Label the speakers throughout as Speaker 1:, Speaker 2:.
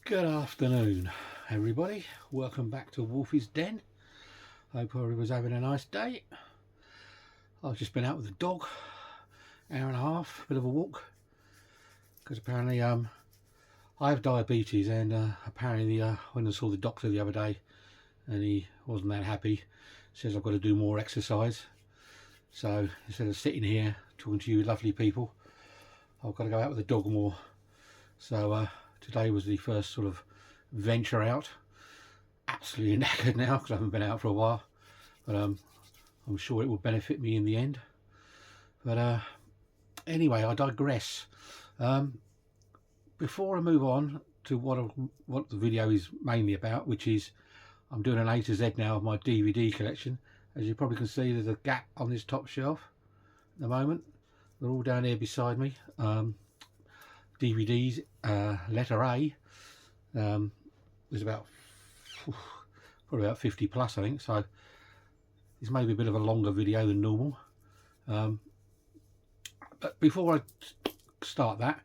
Speaker 1: Good afternoon, everybody. Welcome back to Wolfie's Den. Hope everybody's having a nice day. I've just been out with the dog, hour and a half, bit of a walk, because apparently I have diabetes, and apparently when I saw the doctor the other day, and he wasn't that happy, says I've got to do more exercise. So instead of sitting here talking to you lovely people, I've got to go out with the dog more. So today was the first sort of venture out. Absolutely knackered now because I haven't been out for a while, but I'm sure it will benefit me in the end. But anyway, I digress. Before I move on to what the video is mainly about, which is I'm doing an A to Z now of my DVD collection. As you probably can see, there's a gap on this top shelf at the moment. They're all down here beside me. DVDs, letter A. There's about probably about 50 plus, I think. So this may be a bit of a longer video than normal. But before I start that,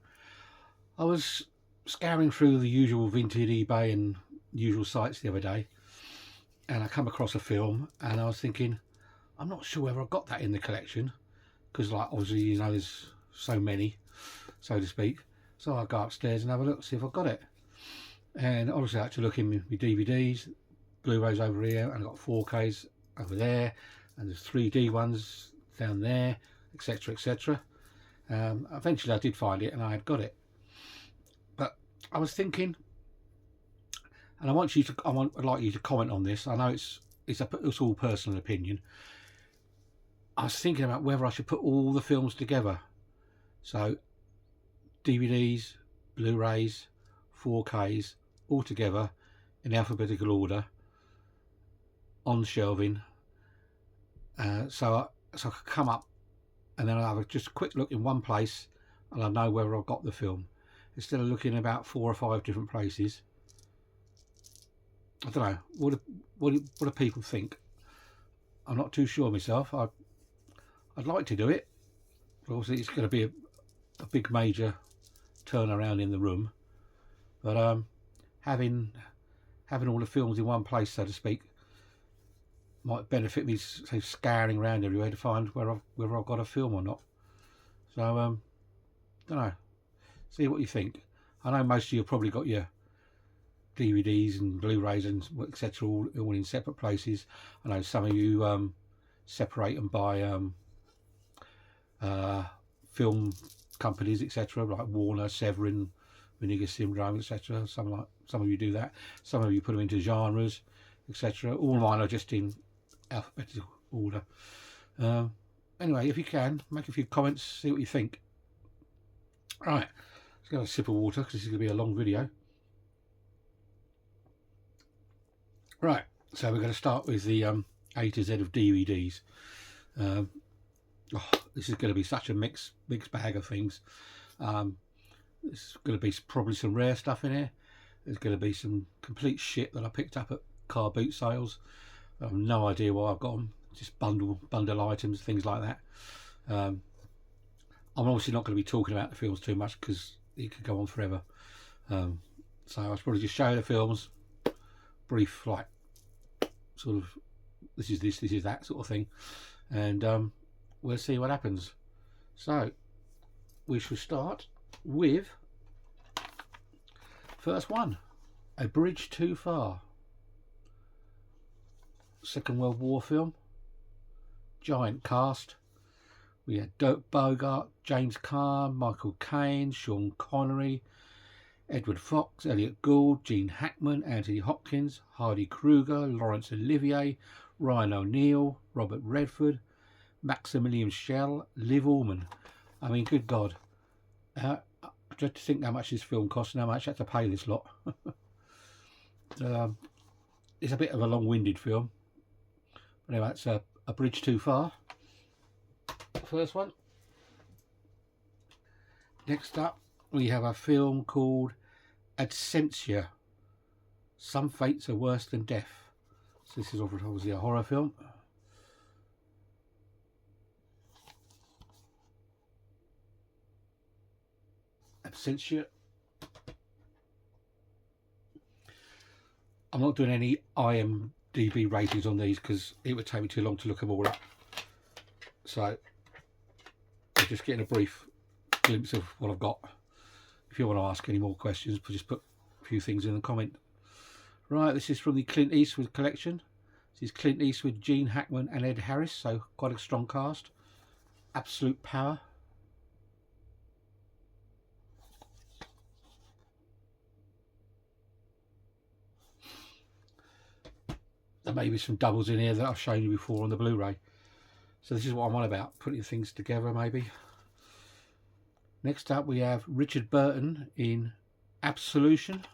Speaker 1: I was scouring through the usual vintage eBay and usual sites the other day, and I come across a film, and I was thinking, I'm not sure whether I got that in the collection, because like obviously, you know, there's so many, so to speak. So I go upstairs and have a look, see if I got it. And obviously I had to look in my DVDs, Blu-rays over here, and I've got 4Ks over there, and there's 3D ones down there, etc, etc. Eventually I did find it, and I had got it. But I was thinking, and I'd like you to comment on this. I know it's all personal opinion. I was thinking about whether I should put all the films together, so DVDs, Blu-rays, 4Ks, all together in alphabetical order on shelving, so I could come up and then I'll have just a quick look in one place and I'll know whether I've got the film, instead of looking about 4 or 5 different places. I don't know, what do people think? I'm not too sure myself. I'd like to do it, but obviously it's going to be a big major turnaround in the room. But having all the films in one place, so to speak, might benefit me, say, scouring around everywhere to find whether I've got a film or not. So don't know, see what you think. I know most of you have probably got your DVDs and Blu-rays and etc all in separate places. I know some of you separate and buy film companies, etc, like Warner, Severin, Vinegar Syndrome, etc. Some of you do that. Some of you put them into genres, etc. All mine are just in alphabetical order. Anyway, if you can, make a few comments, see what you think. Right, let's get a sip of water because this is going to be a long video. Right, so we're going to start with the A to Z of DVDs. This is going to be such a mixed bag of things. There's going to be probably some rare stuff in here. There's going to be some complete shit that I picked up at car boot sales. I have no idea why I've got them. Just bundle items, things like that. I'm obviously not going to be talking about the films too much because it could go on forever. So I'll probably just show the films, brief, like sort of this is this is that sort of thing, and we'll see what happens. So we shall start with first one, A Bridge Too Far. Second World War film, giant cast. We had Dirk Bogarde, James Caan, Michael Caine, Sean Connery, Edward Fox, Elliot Gould, Gene Hackman, Anthony Hopkins, Hardy Kruger, Laurence Olivier, Ryan O'Neal, Robert Redford, Maximilian Schell, Liv Ullmann. I mean, good God. Just to think how much this film cost and how much I had to pay this lot. It's a bit of a long-winded film. But anyway, it's A Bridge Too Far. First one. Next up, we have a film called Absentia. Some Fates Are Worse Than Death. So this is obviously a horror film. Absentia. I'm not doing any IMDb ratings on these because it would take me too long to look them all up. So I'm just getting a brief glimpse of what I've got. If you want to ask any more questions, just put a few things in the comment. Right, this is from the Clint Eastwood collection. This is Clint Eastwood, Gene Hackman and Ed Harris, so quite a strong cast. Absolute Power. There may be some doubles in here that I've shown you before on the Blu-ray. So this is what I'm on about, putting things together maybe. Next up we have Richard Burton in Absolution.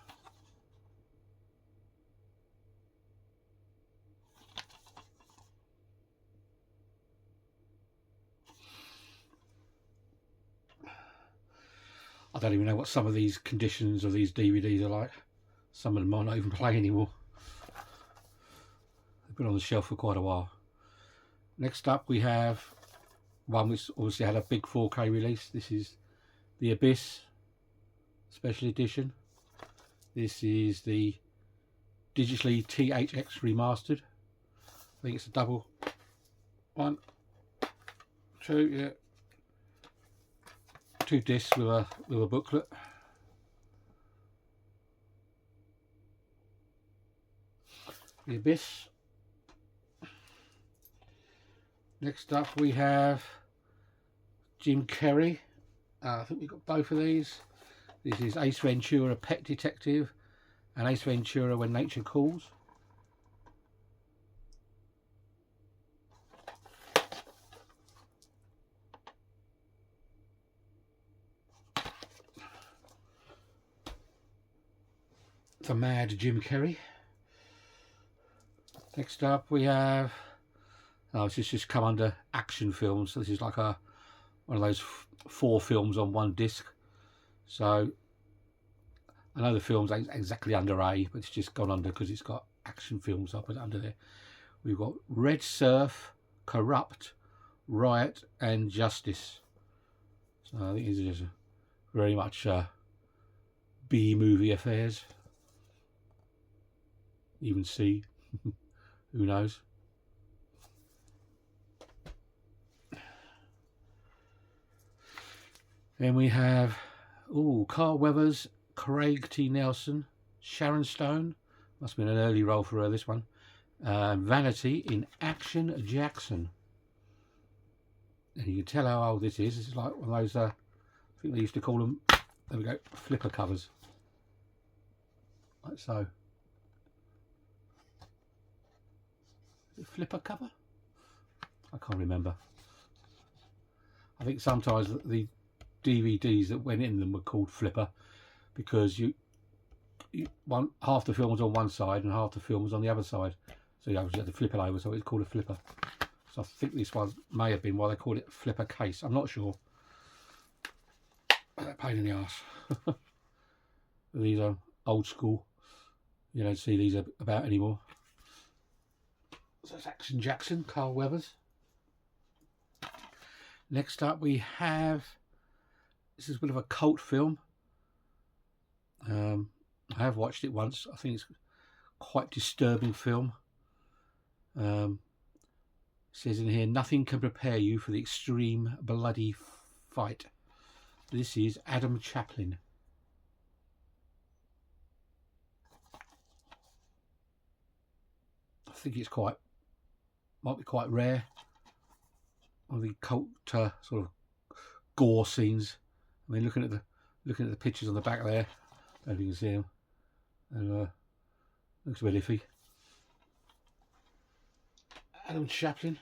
Speaker 1: I don't even know what some of these conditions of these DVDs are like. Some of them might not even play anymore. They've been on the shelf for quite a while. Next up we have one which obviously had a big 4K release. This is The Abyss Special Edition. This is the digitally THX remastered. I think it's a double. 1, 2, yeah. 2 discs with a booklet. The Abyss. Next up we have Jim Carrey. I think we've got both of these. This is Ace Ventura, Pet Detective, and Ace Ventura, When Nature Calls. The Mad Jim Carrey. Next up we have, this has just come under action films. So this is like one of those 4 films on 1 disc. So I know the film's ain't exactly under A, but it's just gone under because it's got action films. I'll put it under there. We've got Red Surf, Corrupt, Riot, and Justice. So I think these are just very much B movie affairs. Even C. Who knows? Then we have Carl Weathers, Craig T. Nelson, Sharon Stone. Must have been an early role for her, this one. Vanity in Action Jackson. And you can tell how old this is. This is like one of those, I think they used to call them, there we go, flipper covers. Like so. Flipper cover? I can't remember. I think sometimes the DVDs that went in them were called flipper because half the film was on one side and half the film was on the other side, so you obviously had to flip it over, so it's called a flipper. So I think this one may have been why they called it flipper case. I'm not sure. Pain in the ass. These are old school. You don't see these about anymore. So that's Action Jackson, Carl Weathers. Next up we have, this is a bit of a cult film. I have watched it once. I think it's quite disturbing film. It says in here, nothing can prepare you for the extreme bloody fight. This is Adam Chaplin. I think it's might be quite rare. One of the cult sort of gore scenes. I mean, looking at the pictures on the back there, I don't know if you can see them. And looks a bit iffy. Adam Chaplin.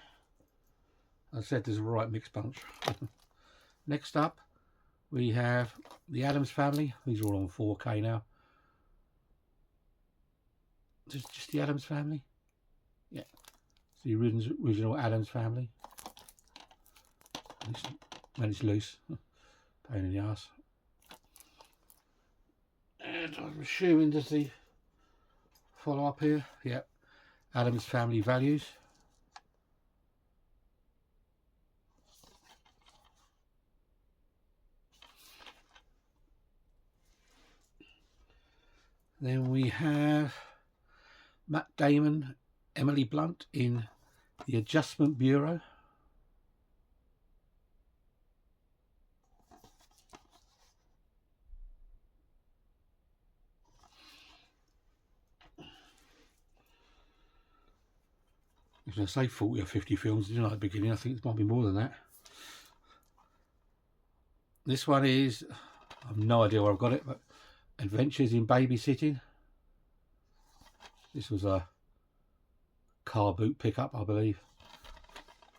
Speaker 1: I said there's a right mixed bunch. Next up, we have The Addams Family. These are all on 4K now. Just The Addams Family. Yeah, it's the original Addams Family. And it's loose. Pain in the ass. And I'm assuming there's the follow up here. Yep. Addams Family Values. Then we have Matt Damon, Emily Blunt in The Adjustment Bureau. I was going to say 40 or 50 films, didn't I, at the beginning? I think it might be more than that. This one is, I have no idea where I've got it, but Adventures in Babysitting. This was a car boot pickup, I believe.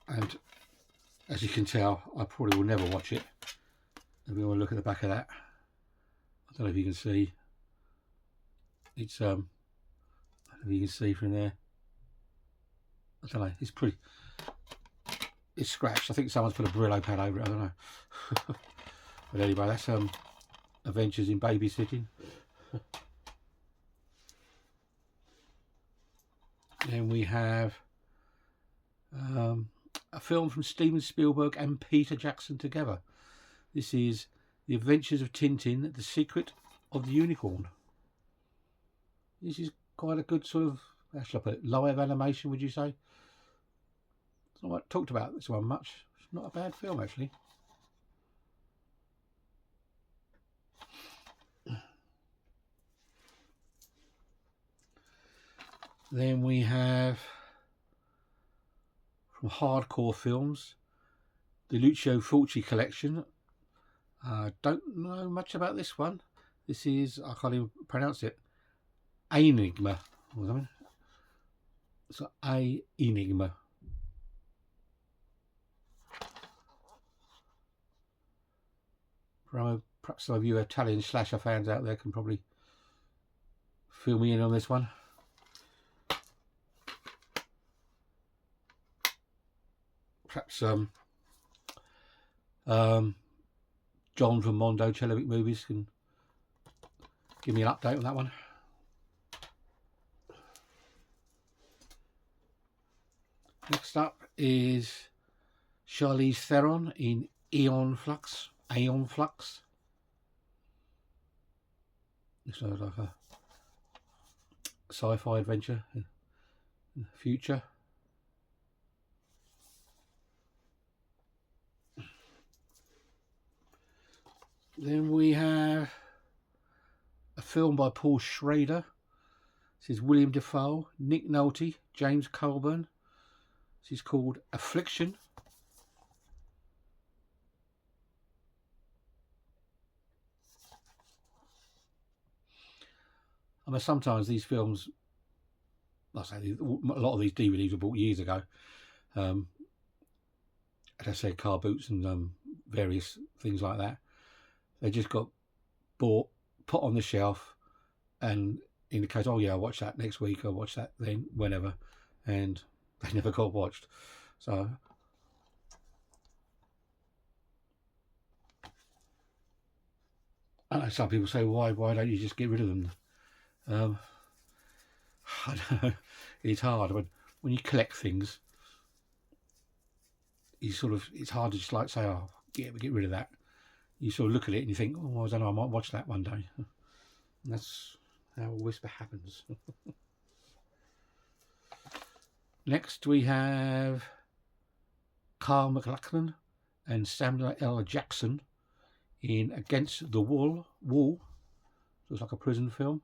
Speaker 1: And as you can tell, I probably will never watch it. If you want to look at the back of that, I don't know if you can see. It's I don't know if you can see from there. I don't know. It's pretty. It's scratched. I think someone's put a Brillo pad over it. I don't know. But anyway, that's Adventures in Babysitting. Then we have a film from Steven Spielberg and Peter Jackson together. This is The Adventures of Tintin, The Secret of the Unicorn. This is quite a good sort of, how should I put it, live animation, would you say? It's not talked about this one much. It's not a bad film, actually. Then we have, from Hardcore Films, the Lucio Fulci collection. Don't know much about this one. This is, I can't even pronounce it, Enigma. So Enigma. Perhaps some of you Italian slasher fans out there can probably fill me in on this one. Perhaps John from Mondo Chelovic Movies can give me an update on that one. Next up is Charlize Theron in Aeon Flux. Looks like a sci-fi adventure in the future. Then we have a film by Paul Schrader. This is William Dafoe, Nick Nolte, James Coburn. This is called Affliction. I mean, sometimes these films, like I say, a lot of these DVDs were bought years ago. As I said, car boots and various things like that. They just got bought, put on the shelf, and indicate, oh yeah, I'll watch that next week, I'll watch that then, whenever, and they never got watched. So I know some people say, why don't you just get rid of them? I don't know, it's hard when you collect things. You sort of, it's hard to just like say, oh, get rid of that. You sort of look at it and you think, oh, I don't know, I might watch that one day. And that's how a whisper happens. Next we have Carl McLachlan and Samuel L. Jackson in Against the Wall. So it's like a prison film.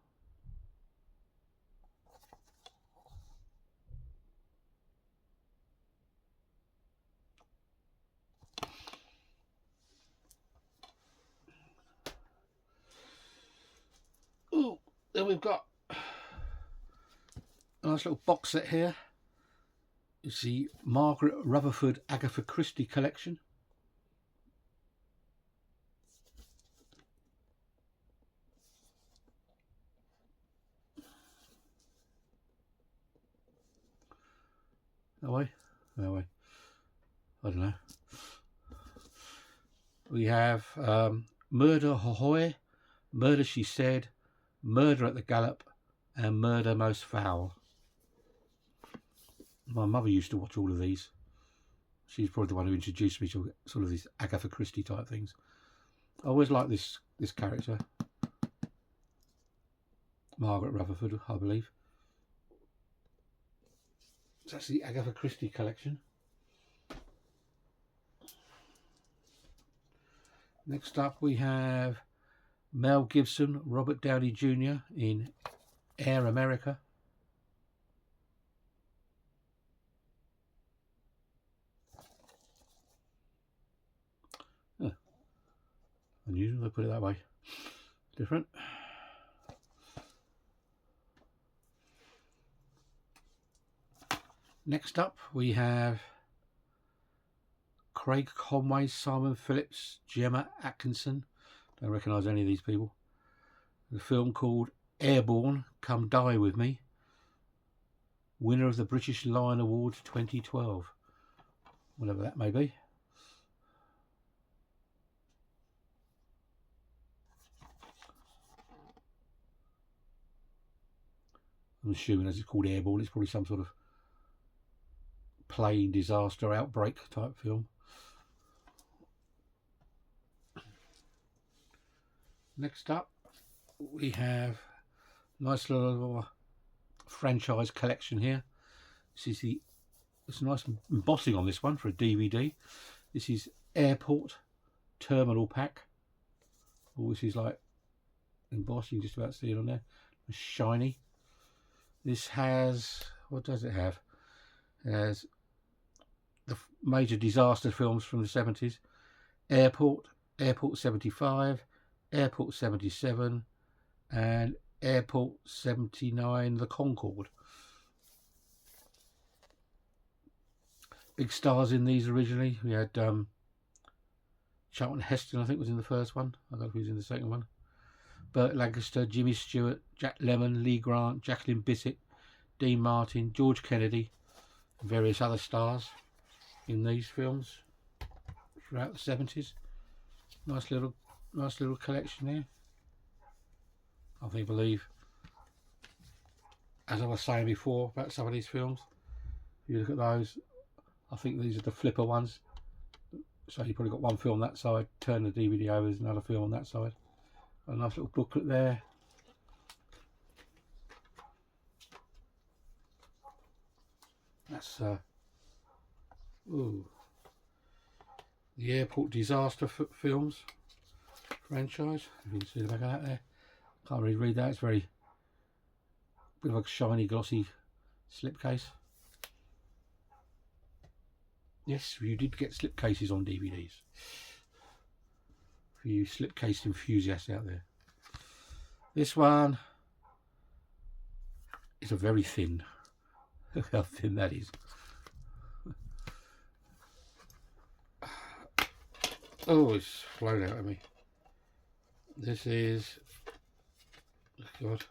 Speaker 1: Oh, then we've got a nice little box set here. It's the Margaret Rutherford Agatha Christie collection. No way. I don't know. We have Murder Ahoy, Murder She Said, Murder at the Gallop, and Murder Most Foul. My mother used to watch all of these. She's probably the one who introduced me to sort of these Agatha Christie type things. I always liked this character, Margaret Rutherford, I believe. So that's the Agatha Christie collection. Next up we have Mel Gibson, Robert Downey Jr. in Air America. Unusual, they put it that way. Different. Next up we have Craig Conway, Simon Phillips, Gemma Atkinson. Don't recognise any of these people. The film called Airborne, Come Die With Me. Winner of the British Lion Award 2012. Whatever that may be. I'm assuming as it's called Airborne, it's probably some sort of plane disaster outbreak type film. Next up we have a nice little franchise collection here. This is there's a nice embossing on this one for a DVD. This is Airport Terminal Pack. Oh, this is like embossed, you can just about see it on there. It's shiny. This has, what does it have? It has the major disaster films from the 70s. Airport, Airport 75, Airport 77 and Airport 79, The Concorde. Big stars in these originally. We had Charlton Heston, I think, was in the first one. I don't know if he was in the second one. Burt Lancaster, Jimmy Stewart, Jack Lemmon, Lee Grant, Jacqueline Bisset, Dean Martin, George Kennedy, and various other stars in these films throughout the 70s. Nice little collection there. I believe, as I was saying before about some of these films, if you look at those, I think these are the flipper ones. So you probably got one film that side, turn the DVD over, there's another film on that side. A nice little booklet there. That's the Airport Disaster Films franchise. You can see the back of that there. Can't really read that. It's very bit of a shiny, glossy slipcase. Yes, you did get slipcases on DVDs. For you slipcase enthusiasts out there. This one is a very thin. Look how thin that is. Oh, it's flown out of me. This is, oh God,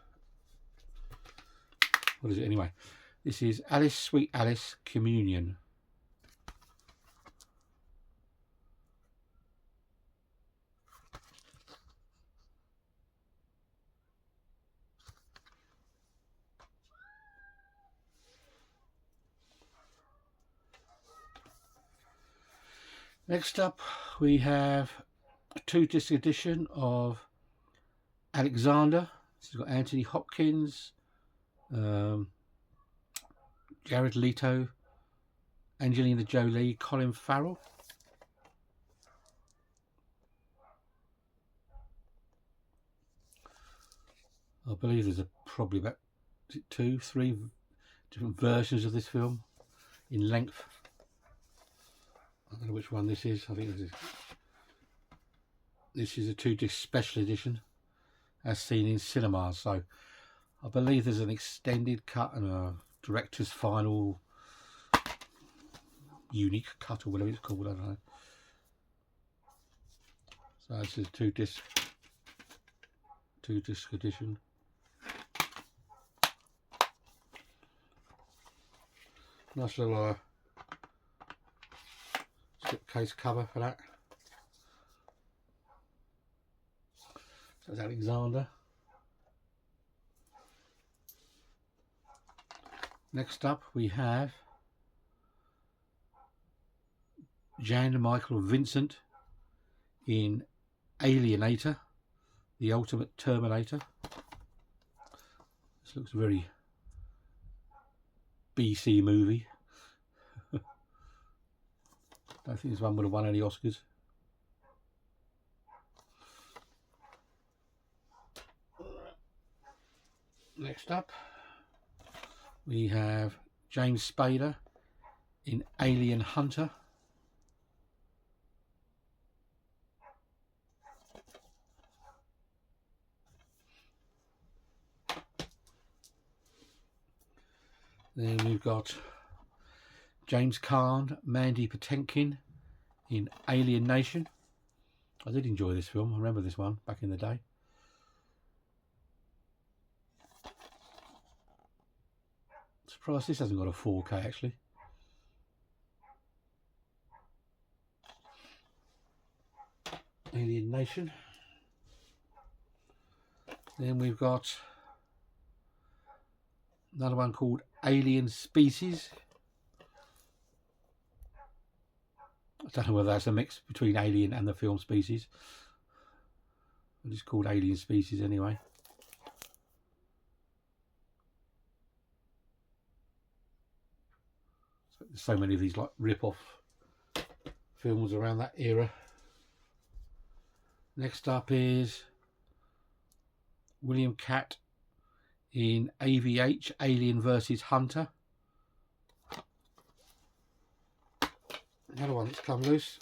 Speaker 1: what is it anyway? This is Alice, Sweet Alice, Communion. Next up we have a 2-disc edition of Alexander. This has got Anthony Hopkins, Jared Leto, Angelina Jolie, Colin Farrell. I believe there's probably about 2-3 different versions of this film in length. I don't know which one this is. I think this is a 2-disc special edition as seen in cinemas. So I believe there's an extended cut and a director's final unique cut or whatever it's called. I don't know. So this is a 2-disc edition. Nice little slipcase cover for that. So that's Alexander. Next up we have Jan Michael Vincent in Alienator, the Ultimate Terminator. This looks very BC movie. don't think this one would have won any Oscars. Next up, we have James Spader in Alien Hunter. Then we've got James Caan, Mandy Patinkin in Alien Nation. I did enjoy this film. I remember this one back in the day. Surprised this hasn't got a 4K actually. Alien Nation. Then we've got another one called Alien Species. I don't know whether that's a mix between Alien and the film Species. It's called Alien Species anyway. There's so many of these like rip-off films around that era. Next up is William Catt in AVH, Alien vs Hunter. Another one that's come loose.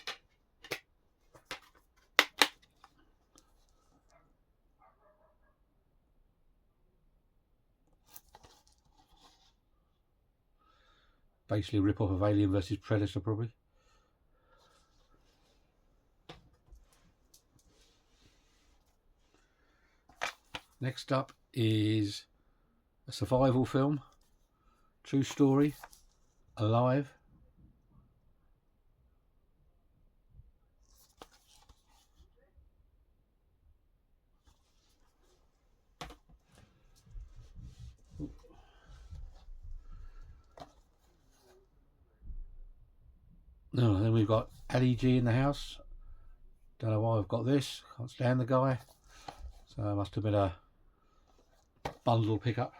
Speaker 1: Basically a rip-off of Alien vs Predator probably. Next up is a survival film, true story, Alive. No, then we've got Ali G in the house. Don't know why I've got this. Can't stand the guy. So it must have been a bundle pickup.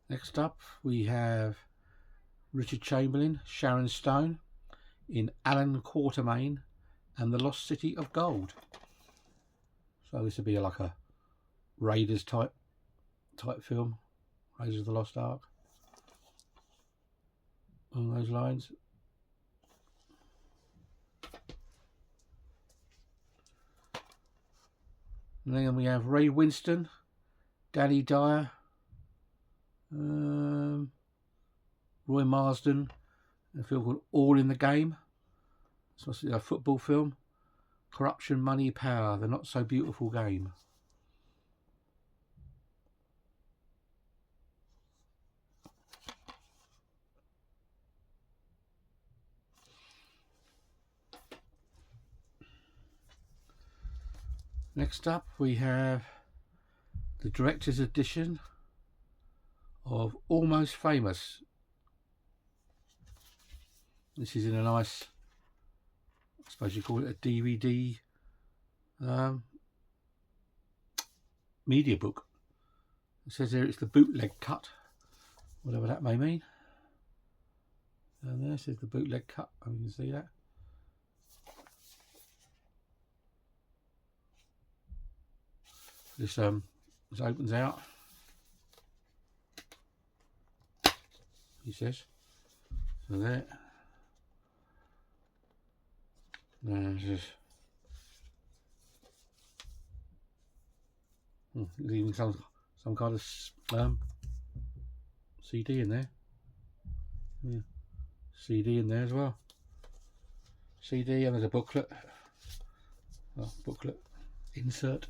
Speaker 1: Next up we have Richard Chamberlain, Sharon Stone in Alan Quatermain and the Lost City of Gold. So this would be like a Raiders type film, Raiders of the Lost Ark, on those lines. And then we have Ray Winston, Danny Dyer, Roy Marsden, a film called All in the Game. So it's a football film. Corruption, Money, Power, the Not So Beautiful Game. Next up we have the director's edition of Almost Famous. This is in a nice, I suppose you call it a DVD media book. It says here it's the bootleg cut, whatever that may mean. And there it says the bootleg cut, you can see that. This opens out, he says. So there. There's even some kind of CD in there. Yeah. CD in there as well. CD, and there's a booklet. Oh, booklet insert.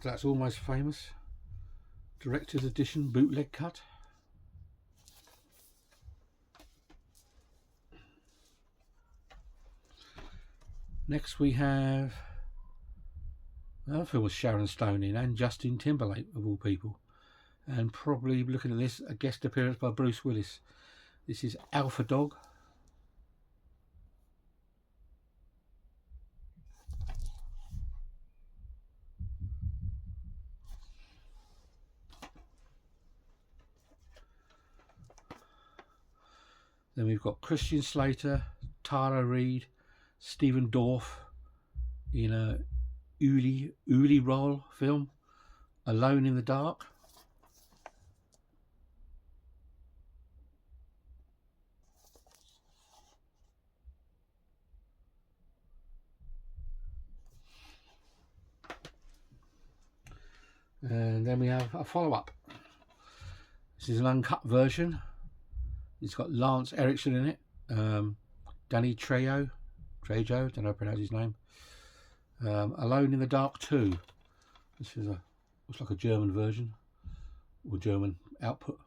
Speaker 1: That's Almost Famous. Director's edition bootleg cut. Next we have another film with Sharon Stone in and Justin Timberlake of all people. And probably looking at this, a guest appearance by Bruce Willis. This is Alpha Dog. Then we've got Christian Slater, Tara Reid, Stephen Dorff in a Uli role film, Alone in the Dark. And then we have a follow-up. This is an uncut version. It's got Lance Erickson in it, Danny Trejo, don't know how to pronounce his name. Alone in the Dark 2. This is looks like a German version or German output.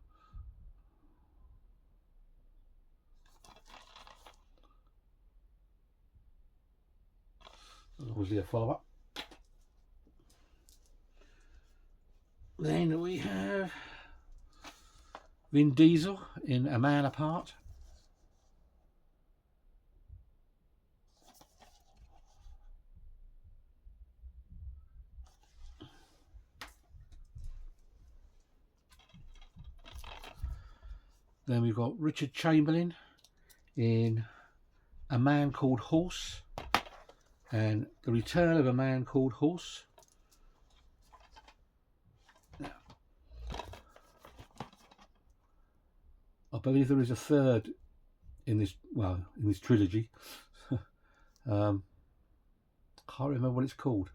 Speaker 1: Obviously a follow-up. Then we have Vin Diesel in A Man Apart. Then we've got Richard Chamberlain in A Man Called Horse and The Return of a Man Called Horse. I believe there is a third in this, well, in this trilogy. Can't remember what it's called.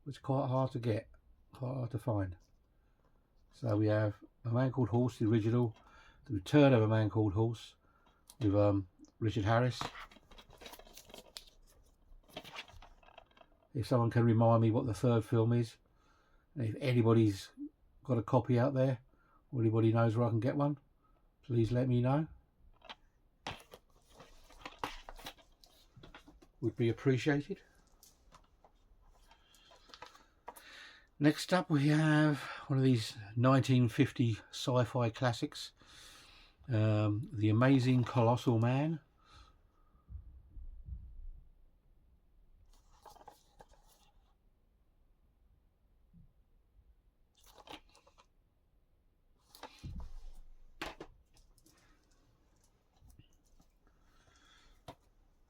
Speaker 1: It's quite hard to get, quite hard to find. So we have A Man Called Horse, the original, The Return of a Man Called Horse with Richard Harris. If someone can remind me what the third film is, and if anybody's got a copy out there, or anybody knows where I can get one, please let me know. Would be appreciated. Next up we have one of these 1950 sci-fi classics, The Amazing Colossal Man.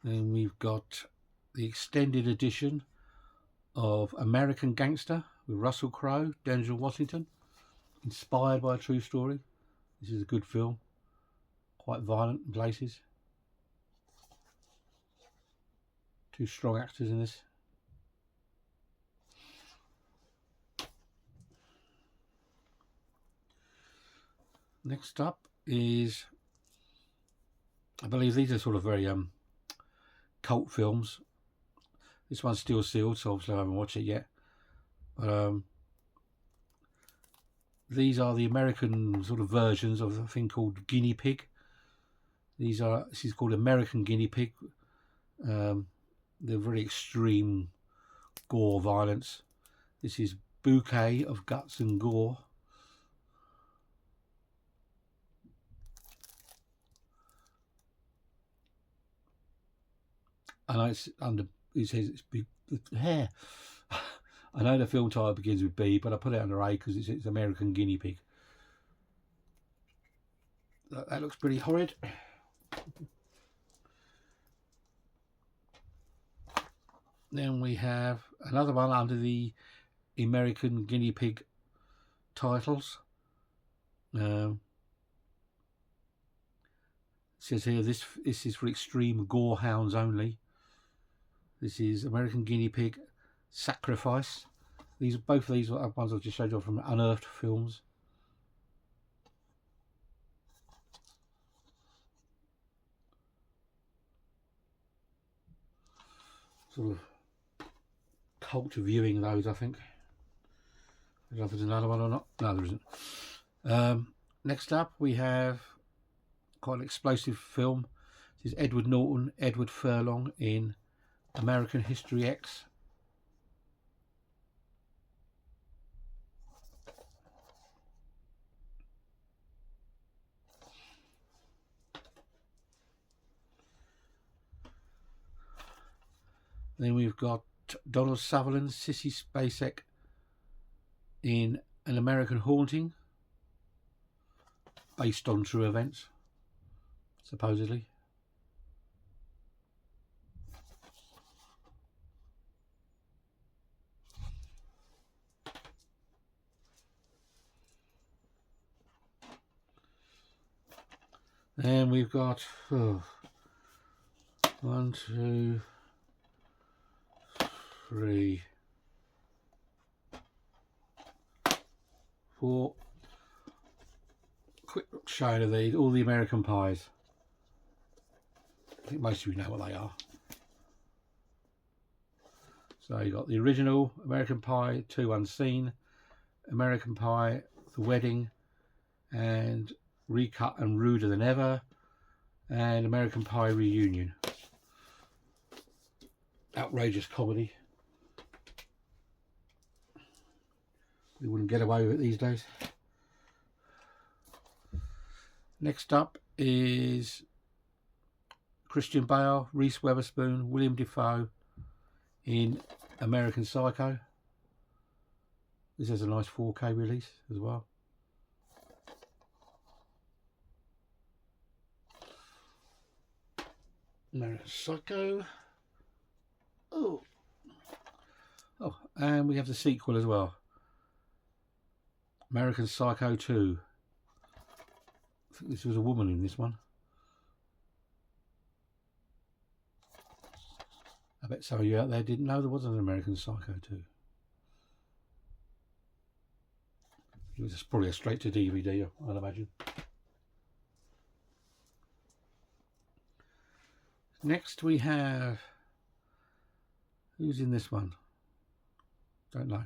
Speaker 1: Then we've got the extended edition of American Gangster with Russell Crowe, Denzel Washington, inspired by a true story. This is a good film, quite violent in places. Two strong actors in this. Next up is, I believe these are sort of very cult films. This one's still sealed, so obviously I haven't watched it yet. But these are the American sort of versions of a thing called Guinea Pig. This is called American Guinea Pig. They're very extreme gore violence. This is Bouquet of Guts and Gore. I know it's under, it says it's big hair. I know the film title begins with B, but I put it under A because it's American Guinea Pig. That looks pretty horrid. Then we have another one under the American Guinea Pig titles. It says here this is for extreme gore hounds only. This is American Guinea Pig Sacrifice. Both of these are ones I've just showed you from Unearthed Films. Sort of cult viewing those, I think. I don't know if there's another one or not. No, there isn't. Next up we have quite an explosive film. This is Edward Norton, Edward Furlong in American History X. Then we've got Donald Sutherland, Sissy Spacek in An American Haunting, based on true events. supposedly. And we've got 1, 2, 3, 4. Quick showing of these, all the American pies. I think most of you know what they are. So you got the original American Pie 2 Unseen, American Pie The Wedding, and Recut and Ruder Than Ever, and American Pie Reunion. Outrageous comedy. We wouldn't get away with it these days. Next up is Christian Bale, Reese Witherspoon, William Dafoe in American Psycho. This has a nice 4K release as well. American Psycho. Oh, and we have the sequel as well. American Psycho 2. I think this was a woman in this one. I bet some of you out there didn't know there was an American Psycho 2. It was probably a straight to DVD, I'd imagine. Next we have, who's in this one? Don't know.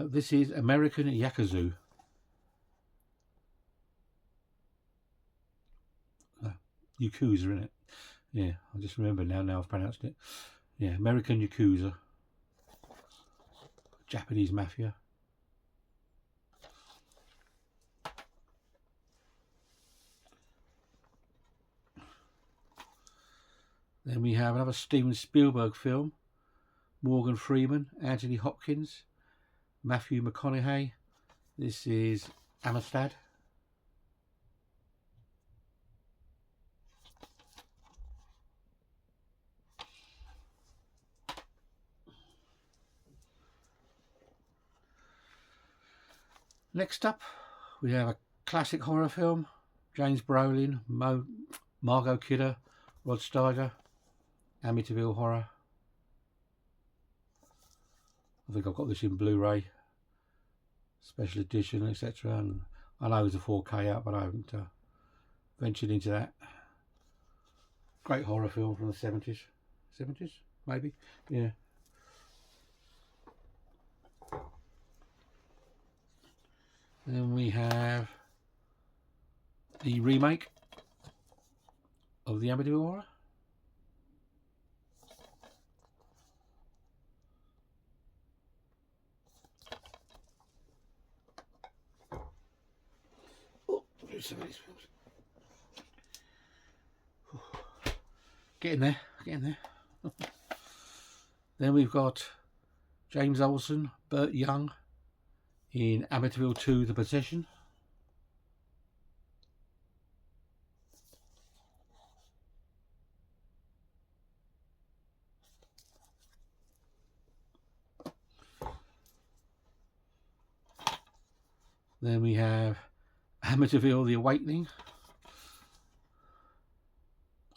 Speaker 1: This is American Yakuza. Yakuza, in it. Yeah, I just remember now I've pronounced it. Yeah, American Yakuza. Japanese Mafia. Then we have another Steven Spielberg film. Morgan Freeman, Anthony Hopkins, Matthew McConaughey. This is Amistad. Next up, we have a classic horror film. James Brolin, Margot Kidder, Rod Steiger, Amityville Horror. I think I've got this in Blu-ray, special edition, etc. And I know there's a 4K out, but I haven't ventured into that. Great horror film from the 70s. 70s, maybe? Yeah. Then we have the remake of the Amityville Horror. Oh, there's some of these films. Getting there, getting there. Then we've got James Olsen, Burt Young in Amityville 2: The Possession. Then we have Amityville: The Awakening.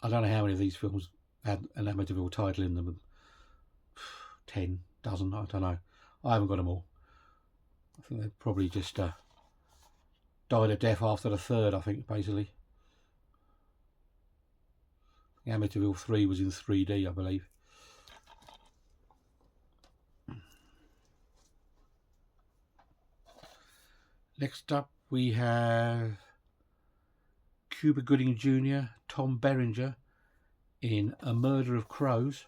Speaker 1: I don't know how many of these films had an Amityville title in them. 10, dozen, I don't know. I haven't got them all. I think they probably just died a death after the third, I think, basically. Amityville 3 was in 3D, I believe. Next up we have Cuba Gooding Jr., Tom Berenger in A Murder of Crows.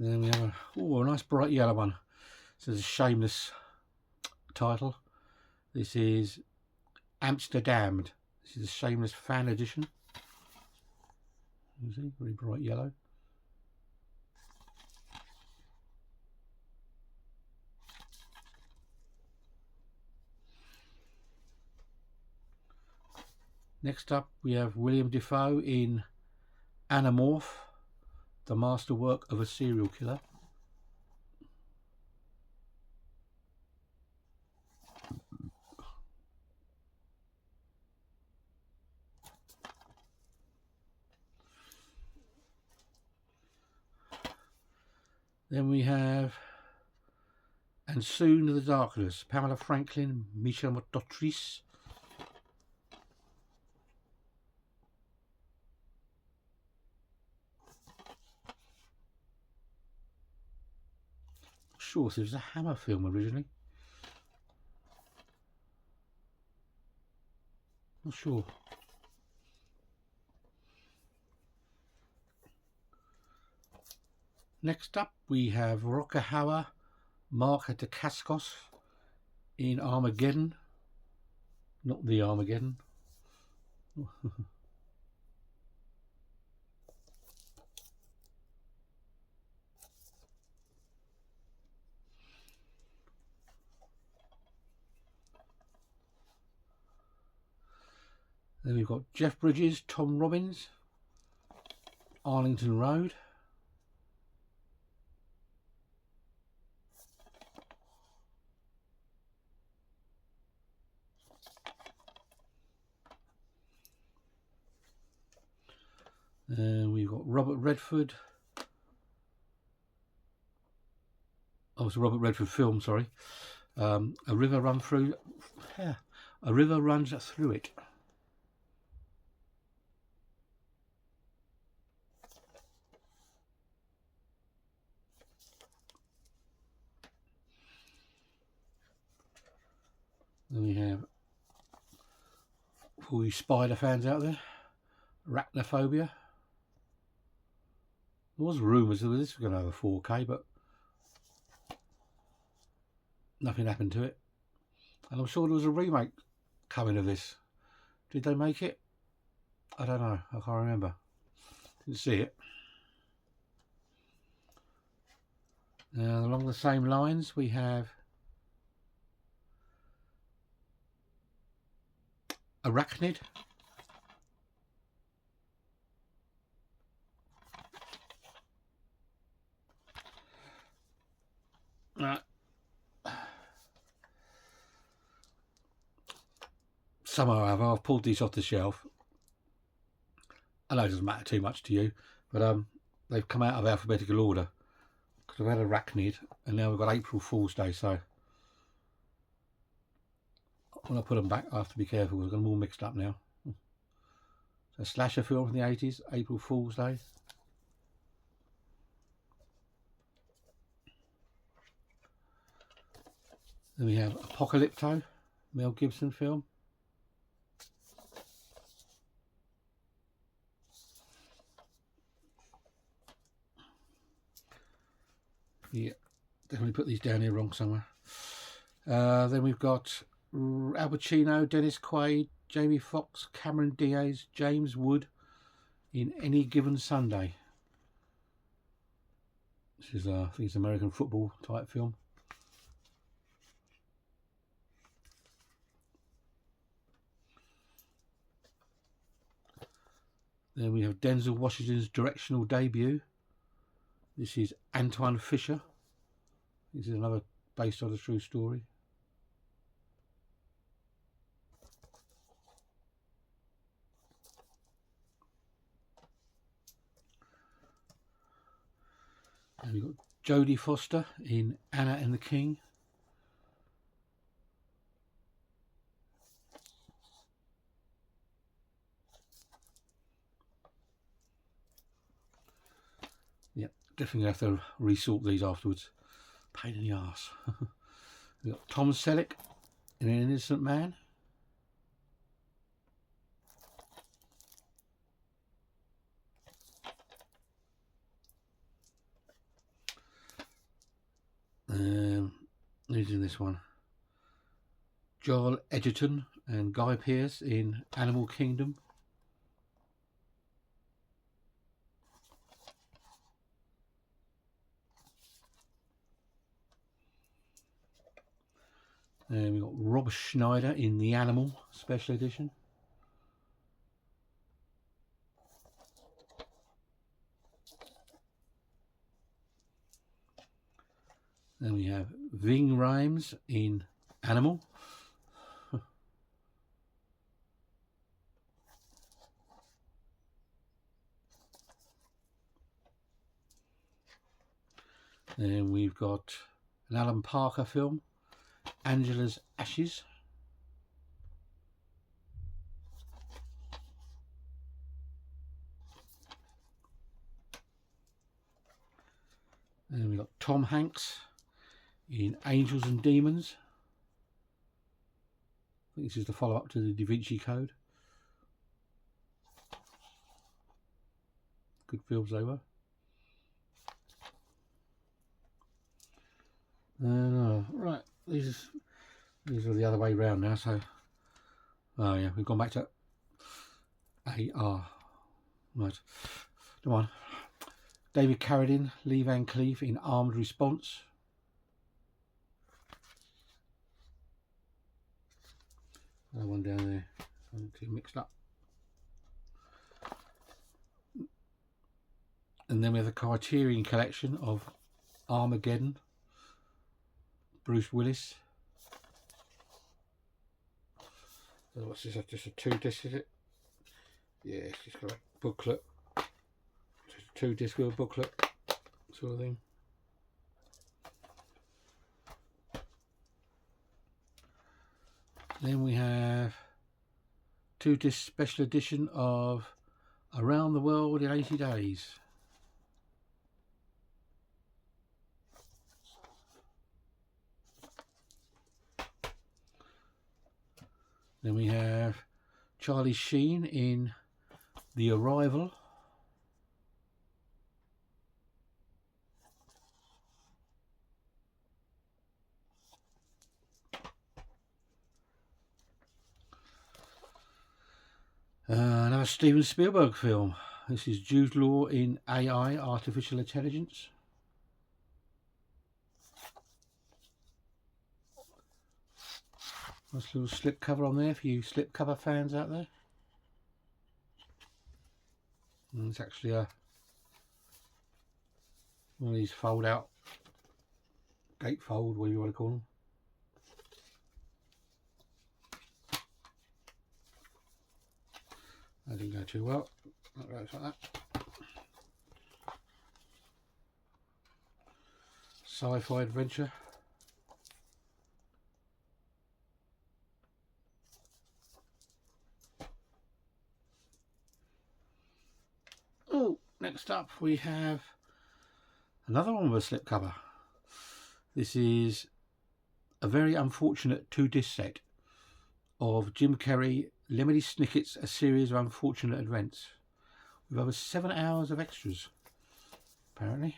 Speaker 1: Then we have a nice bright yellow one. This is a shameless title. This is Amsterdammed. This is a shameless fan edition. You see, very bright yellow. Next up, we have William Dafoe in Animorph, the masterwork of a serial killer. Then we have And Soon the Darkness, Pamela Franklin, Michel Dotrice. Sure, so it was a Hammer film originally. Not sure. Next up, we have Rutger Hauer, Mark Dacascos in Armageddon. Not the Armageddon. Then we've got Jeff Bridges, Tom Robbins, Arlington Road. We've got Robert Redford. Oh, it's a Robert Redford film, sorry. A river runs through it. Then we have, for you spider fans out there, Arachnophobia. There was rumours that this was going to have a 4K, but nothing happened to it. And I'm sure there was a remake coming of this. Did they make it? I don't know. I can't remember. Didn't see it. Along the same lines, we have Arachnid. Somehow or other, I've pulled these off the shelf. I know it doesn't matter too much to you, but they've come out of alphabetical order because I've had Arachnid and now we've got April Fool's Day, so when I put them back I have to be careful because I've got them all mixed up now. So slasher film from the 80s, April Fool's Day. Then we have Apocalypto, Mel Gibson film. Yeah, definitely put these down here wrong somewhere. Then we've got Al Pacino, Dennis Quaid, Jamie Foxx, Cameron Diaz, James Wood in Any Given Sunday. This is, I think it's an American football type film. Then we have Denzel Washington's directional debut. This is Antoine Fisher. This is another based on a true story. And we've got Jodie Foster in Anna and the King. Yep, definitely have to resort these afterwards. Pain in the arse. We've got Tom Selleck in An Innocent Man. Who's in this one? Joel Edgerton and Guy Pearce in Animal Kingdom. And we've got Rob Schneider in The Animal Special Edition. Then we have Ving Rhames in Animal. Then we've got an Alan Parker film, Angela's Ashes. And we've got Tom Hanks in Angels and Demons. I think this is the follow-up to the Da Vinci Code. Good films they were. Right, these are the other way round now. So, oh yeah, we've gone back to AR. Right, come on. David Carradine, Lee Van Cleef in Armed Response. Another one down there. I'm too mixed up. And then we have the Criterion collection of Armageddon. Bruce Willis. What's this? Just a 2-disc, is it? Yeah, it's just got a booklet. Just a 2-disc with a booklet sort of thing. Then we have 2-disc special edition of Around the World in 80 Days. Then we have Charlie Sheen in The Arrival. Another Steven Spielberg film. This is Jude Law in AI, Artificial Intelligence. Nice little slip cover on there for you slip cover fans out there. And it's actually one of these fold out, gatefold, whatever you want to call them. That didn't go too well. That goes like that. Sci-fi adventure. Oh, next up we have another one with a slipcover. This is a very unfortunate 2-disc set of Jim Carrey, Lemony Snicket's A Series of Unfortunate Events, with over 7 hours of extras, apparently.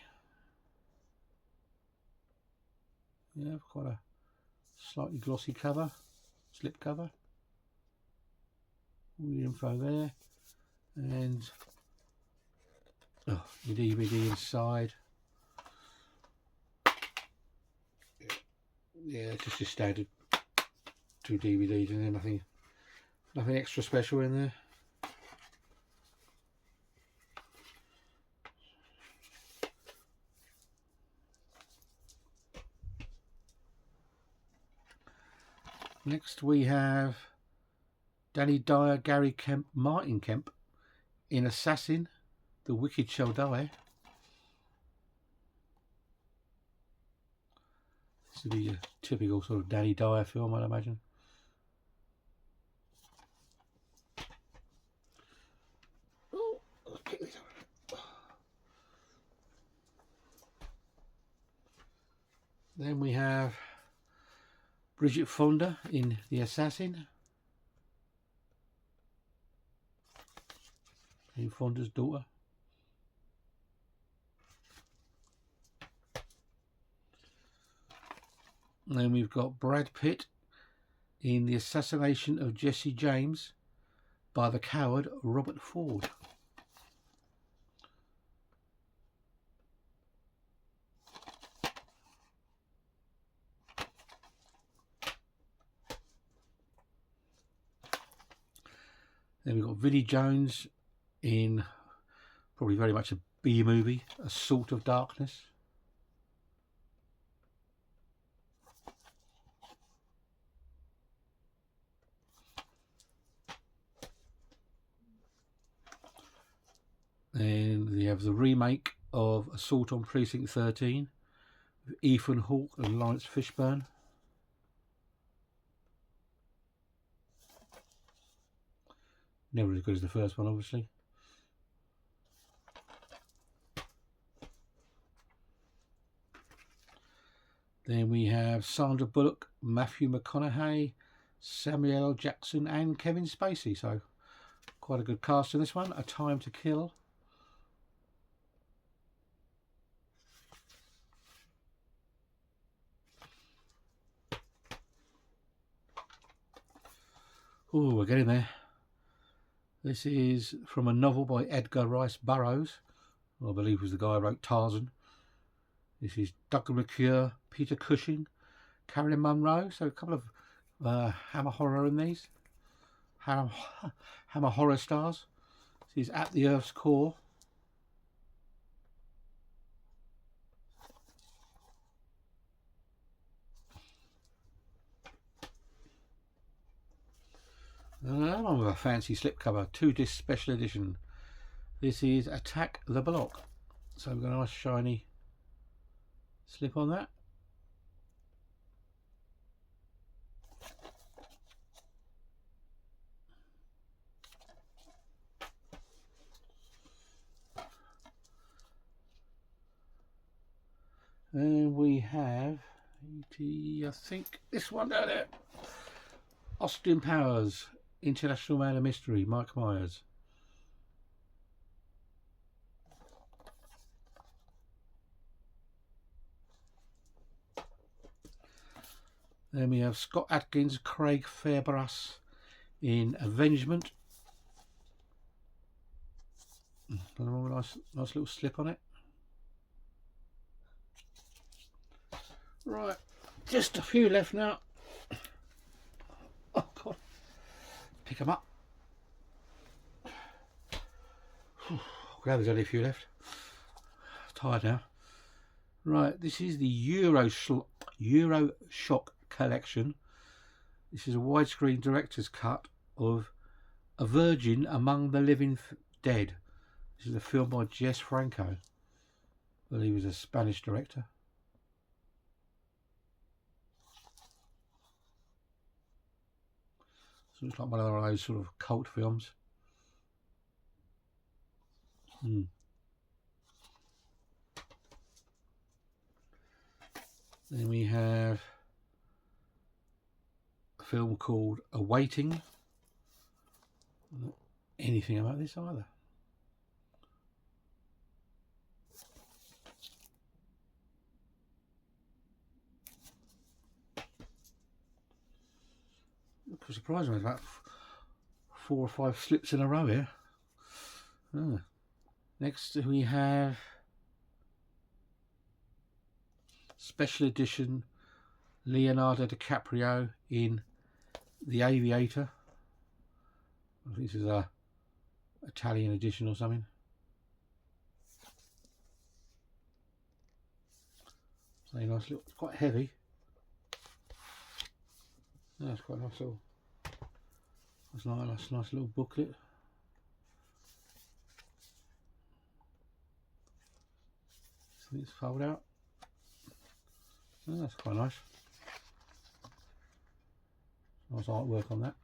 Speaker 1: Yeah, quite a slightly glossy cover, slip cover. All the info there, and the DVD inside. Yeah, it's just your standard 2 DVDs in there, nothing extra special in there. Next we have Danny Dyer, Gary Kemp, Martin Kemp in Assassin, The Wicked Shall Die. This would be a typical sort of Danny Dyer film, I'd imagine. Oh, let's pick this up. Then we have Bridget Fonda in The Assassin. Jane Fonda's daughter. And then we've got Brad Pitt in The Assassination of Jesse James by the coward Robert Ford. Then we've got Vinnie Jones in probably very much a B movie, Assault of Darkness. Then we have the remake of Assault on Precinct 13 with Ethan Hawke and Lawrence Fishburne. Never as good as the first one, obviously. Then we have Sandra Bullock, Matthew McConaughey, Samuel L. Jackson and Kevin Spacey. So quite a good cast in this one. A Time to Kill. Oh, we're getting there. This is from a novel by Edgar Rice Burroughs. I believe was the guy who wrote Tarzan. This is Doug McClure, Peter Cushing, Carolyn Munro. So a couple of Hammer Horror in these. Hammer Horror stars. This is At the Earth's Core. Another one with a fancy slipcover, 2-disc special edition. This is Attack the Block. So we've got a nice shiny slip on that. And we have, I think, this one down there. Austin Powers, International Man of Mystery, Mike Myers. Then we have Scott Adkins, Craig Fairbrass in Avengement. Nice little slip on it. Right, just a few left now. Oh God, pick them up. Glad there's only a few left. Tired now. Right, this is the Euroshock collection. This is a widescreen director's cut of A Virgin Among the Living Dead. This is a film by Jess Franco. I believe he was a Spanish director. So it's like one of those sort of cult films. Then we have a film called Awaiting. Not anything about this either. I'm surprised there's about 4 or 5 slips in a row here. Next we have special edition Leonardo DiCaprio in The Aviator. I think this is a Italian edition or something. So nice little, it's quite heavy. That's quite a nice little. That's nice little booklet. Something's folded out. Oh, that's quite nice. Nice artwork on that.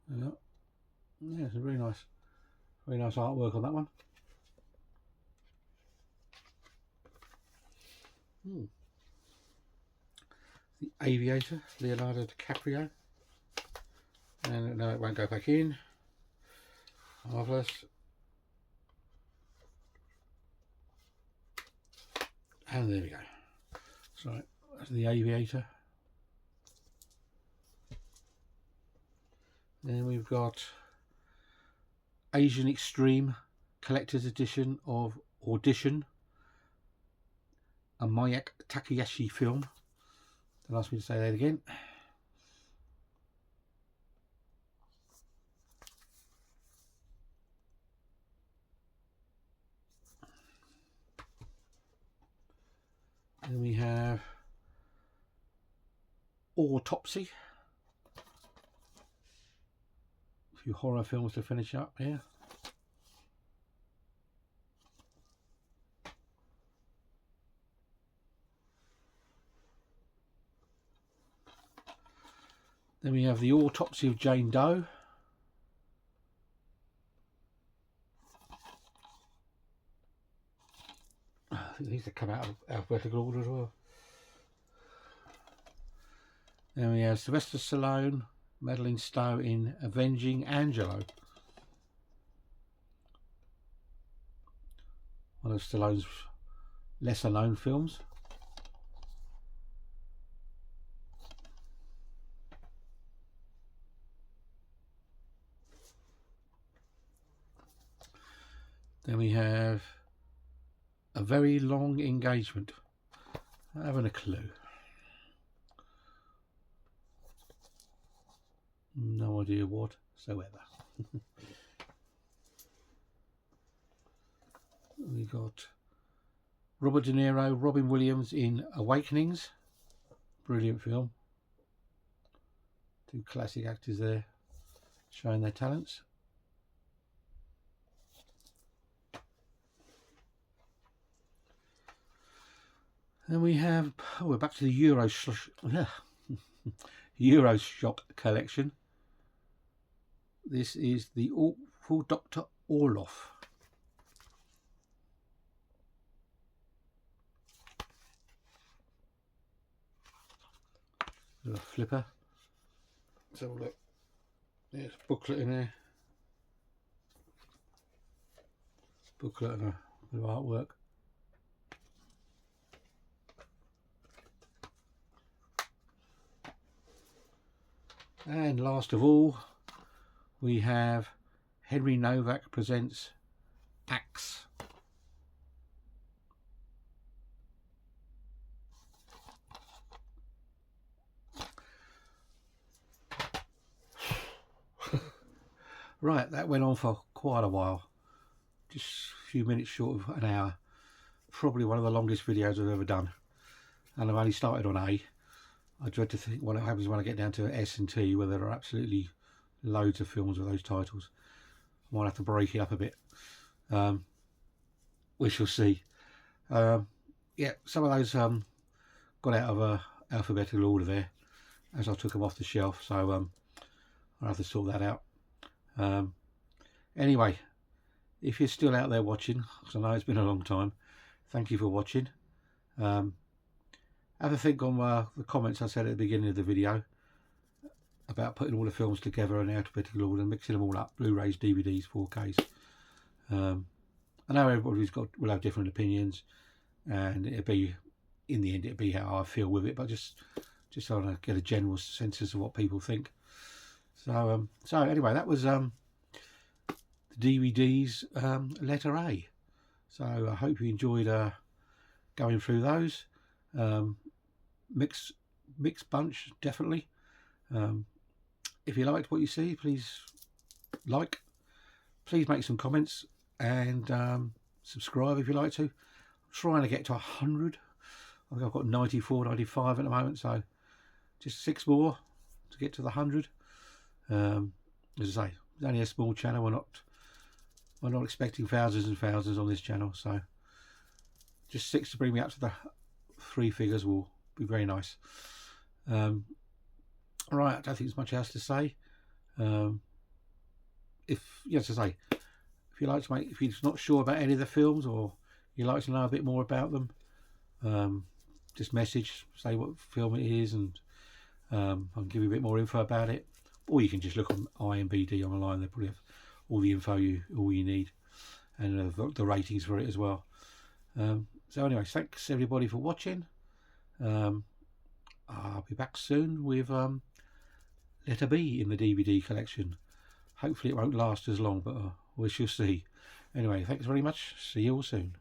Speaker 1: There we go. Yeah, it's a very nice artwork on that one. The Aviator, Leonardo DiCaprio. And no, it won't go back in. Marvellous. And there we go. So that's The Aviator. Then we've got Asian Extreme Collector's Edition of Audition, a Mayak Takahashi film. Don't ask me to say that again. Then we have Autopsy. A few horror films to finish up here. Then we have The Autopsy of Jane Doe. I think these have come out of alphabetical order as well. Then we have Sylvester Stallone, Madeline Stowe in Avenging Angelo. One of Stallone's lesser known films. Then we have A Very Long Engagement. I haven't a clue. No idea whatsoever. We got Robert De Niro, Robin Williams in Awakenings. Brilliant film. Two classic actors there showing their talents. Then we have, we're back to the Euroshock collection. This is The Awful Dr. Orloff. A flipper. Let's have a look. There's a booklet in there. Booklet and a bit of artwork. And last of all, we have Henry Novak presents Axe. Right, that went on for quite a while. Just a few minutes short of an hour. Probably one of the longest videos I've ever done. And I've only started on A. I dread to think what happens when I get down to S and T, where there are absolutely loads of films with those titles. I might have to break it up a bit. We shall see. Yeah, some of those got out of alphabetical order there as I took them off the shelf, so I'll have to sort that out. Anyway, if you're still out there watching, because I know it's been a long time, thank you for watching. Have a think on the comments I said at the beginning of the video about putting all the films together in alphabetical order and mixing them all up, Blu-rays, DVDs, 4Ks. I know everybody's will have different opinions, and it'll be, in the end, it'll be how I feel with it, but just so I get a general sense of what people think. So anyway, that was the DVDs, letter A. So I hope you enjoyed going through those. Mixed bunch, definitely. If you liked what you see, please make some comments, and subscribe if you like to. I'm trying to get to 100. I think I've got 94, 95 at the moment, so just 6 more to get to the 100. As I say, it's only a small channel. We're not expecting thousands and thousands on this channel, so just 6 to bring me up to the 3 figures will be very nice. Right, I don't think there's much else to say. If you're not sure about any of the films, or you'd like to know a bit more about them, just message, say what film it is, and I'll give you a bit more info about it. Or you can just look on IMDb online. They probably have all the info all you need, and the ratings for it as well. So anyway, thanks everybody for watching. I'll be back soon with letter B in the DVD collection. Hopefully it won't last as long, but we shall see. Anyway, thanks very much. See you all soon.